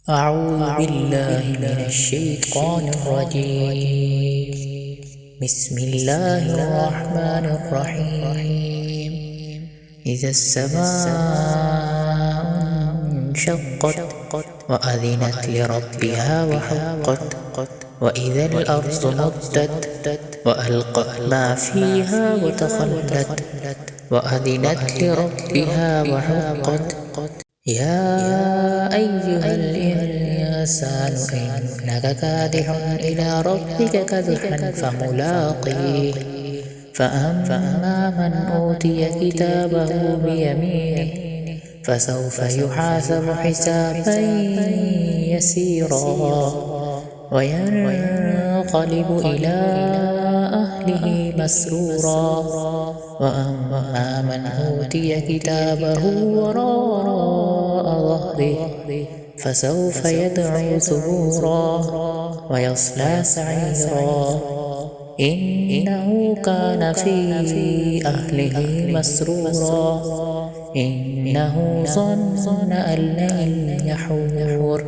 أعوذ بالله من الشيطان الرجيم. بسم الله الرحمن الرحيم. إذا السماء انشقت وأذنت لربها وحقت وإذا الأرض مدت وألقت ما فيها وتخلت وأذنت لربها وحقت يا أيها الإنسان إنك كادح إلى ربك كدحا فملاقيه فأما من أوتي كتابه بيمينه فسوف يحاسب حسابا يسيرا وينقلب إلى أهله مسرورا وأما من أوتي كتابه وراء ظهره فسوف يدعو ثبورا ويصلى سعيرا إنه كان في أهله مسرورا إنه ظن أن لن يحور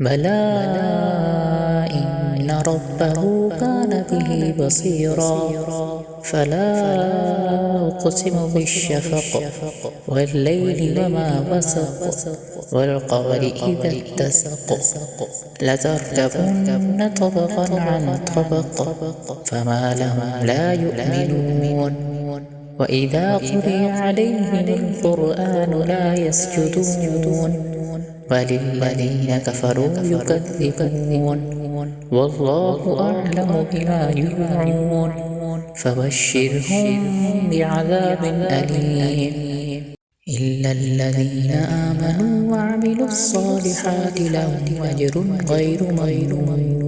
بلى إن ربه كان به بصيرا فلا أقسم بالشفق والليل وما وسق والقمر إذا اتسق لتركبن طبقا عن طبق فما لهم لا يؤمنون وإذا قرئ عليهم القرآن لا يسجدون وللذين كفروا يكذبون والله أعلم بما يوعون فبشرهم بعذاب أليم إلا الذين آمنوا وعملوا الصالحات لهم أجر غير ممنون